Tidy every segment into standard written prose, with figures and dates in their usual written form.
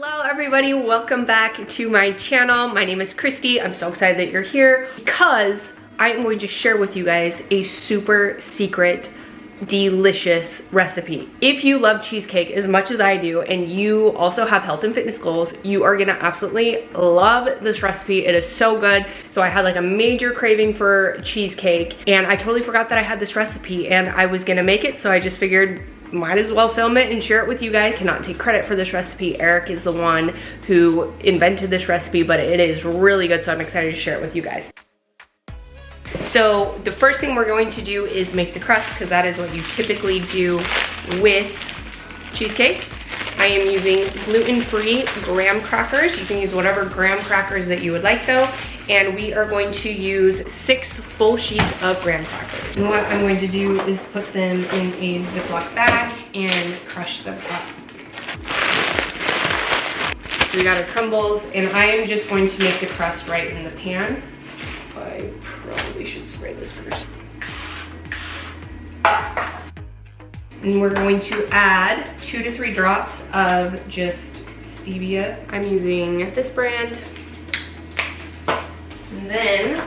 Hello everybody, welcome back to my channel. My name is Kristie. I'm so excited that you're here because I'm going to share with you guys a super secret, delicious recipe. If you love cheesecake as much as I do and you also have health and fitness goals, you are gonna absolutely love this recipe. It is so good. So I had like a major craving for cheesecake and I totally forgot that I had this recipe and I was gonna make it, so I just figured might as well film it and share it with you guys. Cannot take credit for this recipe. Eric is the one who invented this recipe, but it is really good, so I'm excited to share it with you guys. So the first thing we're going to do is make the crust, because that is what you typically do with cheesecake. I am using gluten-free graham crackers. You can use whatever graham crackers that you would like though. And we are going to use 6 full sheets of graham crackers. And what I'm going to do is put them in a Ziploc bag and crush them up. We got our crumbles, and I am just going to make the crust right in the pan. I probably should spray this first. And we're going to add 2 to 3 drops of just stevia. I'm using this brand. And then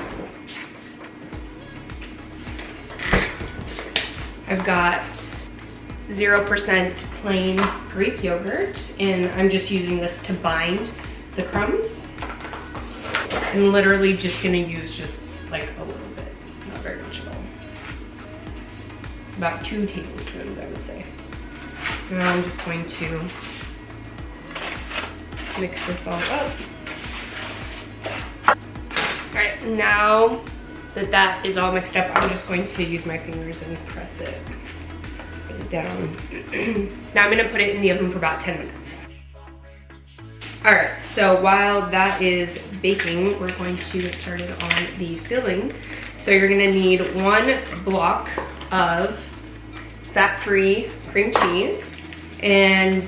I've got 0% plain Greek yogurt, and I'm just using this to bind the crumbs. I'm literally just gonna use just like a little bit, not very much at all. About 2 tablespoons, I would say. And I'm just going to mix this all up. All right, now that that is all mixed up, I'm just going to use my fingers and press it down. Now I'm gonna put it in the oven for about 10 minutes. All right, so while that is baking, we're going to get started on the filling. So you're gonna need 1 block of fat-free cream cheese. And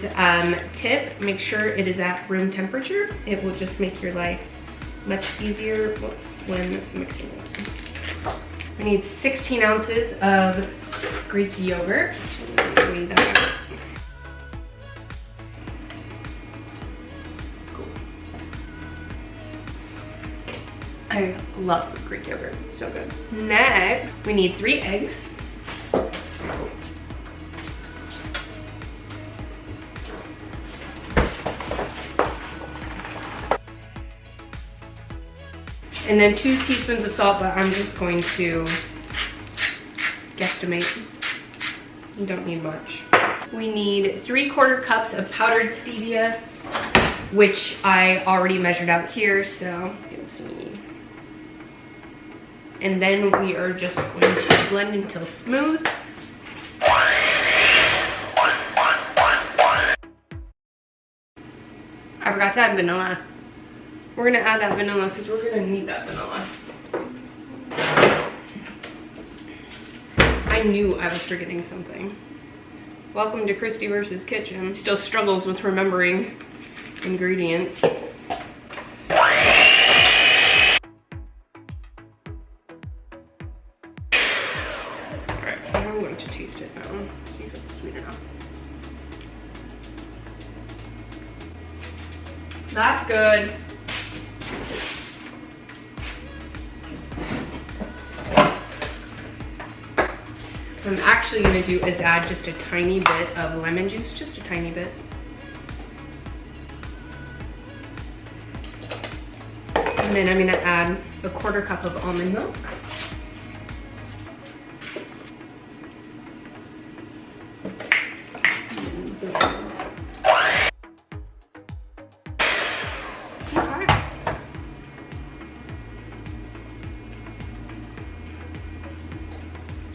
tip, make sure it is at room temperature. It will just make your life much easier when mixing it. I need 16 ounces of Greek yogurt. Weigh that out. Cool. I love Greek yogurt, so good. Next, we need 3 eggs. And then 2 teaspoons of salt, but I'm just going to guesstimate. You don't need much. We need 3/4 cups of powdered stevia, which I already measured out here, so you can see. And then we are just going to blend until smooth. I forgot to add vanilla. We're gonna add that vanilla because we're gonna need that vanilla. I knew I was forgetting something. Welcome to Kristie versus Kitchen. Still struggles with remembering ingredients. Alright, I'm going to taste it now. See if it's sweet enough. That's good. What I'm actually gonna do is add just a tiny bit of lemon juice, just a tiny bit. And then I'm gonna add a 1/4 cup of almond milk.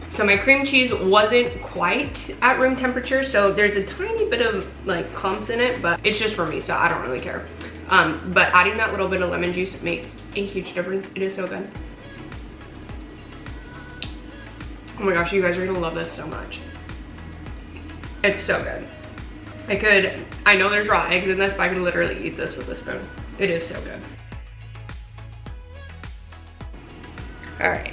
So my cream cheese wasn't quite at room temperature, so there's a tiny bit of like clumps in it, but it's just for me, so I don't really care. But adding that little bit of lemon juice makes a huge difference. It is so good. Oh my gosh, you guys are gonna love this so much. It's so good. I know there's raw eggs in this, but I could literally eat this with a spoon. It is so good. All right.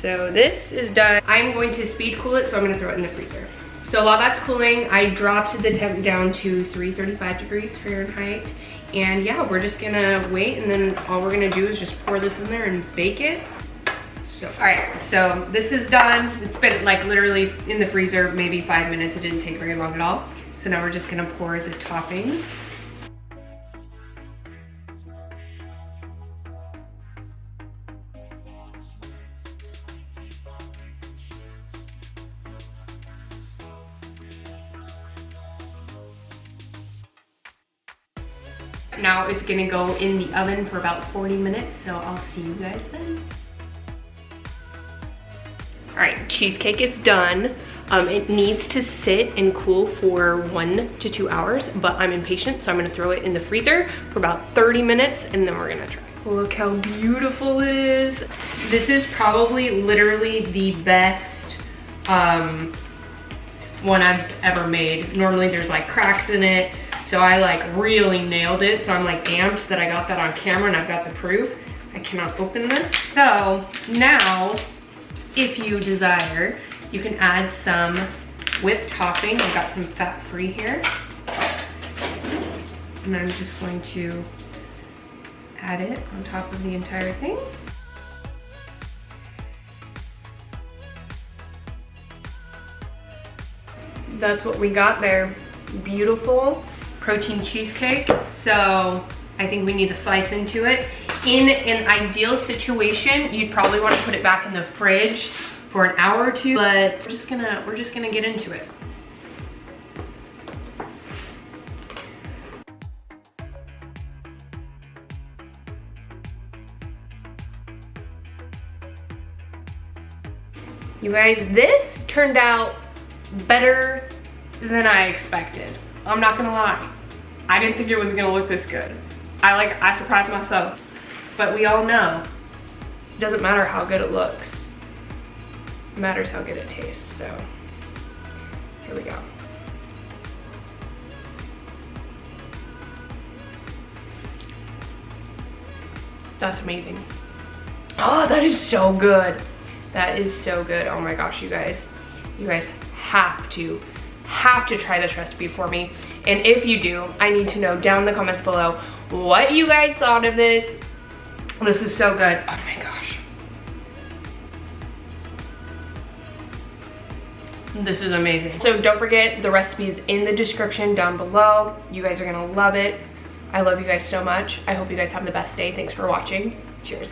So this is done. I'm going to speed cool it, so I'm gonna throw it in the freezer. So while that's cooling, I dropped the temp down to 335 degrees Fahrenheit. And yeah, we're just gonna wait, and then all we're gonna do is just pour this in there and bake it. So, all right, so this is done. It's been like literally in the freezer, maybe 5 minutes. It didn't take very long at all. So now we're just gonna pour the topping. Now it's gonna go in the oven for about 40 minutes, so I'll see you guys then. All right, cheesecake is done. It needs to sit and cool for 1 to 2 hours, but I'm impatient, so I'm gonna throw it in the freezer for about 30 minutes, and then we're gonna try. Look how beautiful it is. This is probably literally the best one I've ever made. Normally there's like cracks in it, so I like really nailed it. So I'm like amped that I got that on camera and I've got the proof. I cannot open this. So now, if you desire, you can add some whipped topping. I've got some fat-free here. And I'm just going to add it on top of the entire thing. That's what we got there. Beautiful protein cheesecake. So I think we need to slice into it. In an ideal situation, you'd probably want to put it back in the fridge for an hour or two, but we're just gonna get into it. You guys, this turned out better than I expected. I'm not gonna lie. I didn't think it was gonna look this good. I surprised myself. But we all know, it doesn't matter how good it looks. It matters how good it tastes, so here we go. That's amazing. Oh, that is so good. That is so good. Oh my gosh, you guys. You guys have to try this recipe for me. And if you do, I need to know down in the comments below what you guys thought of this. This is so good. Oh my gosh. This is amazing. So don't forget, the recipe is in the description down below. You guys are gonna love it. I love you guys so much. I hope you guys have the best day. Thanks for watching. Cheers.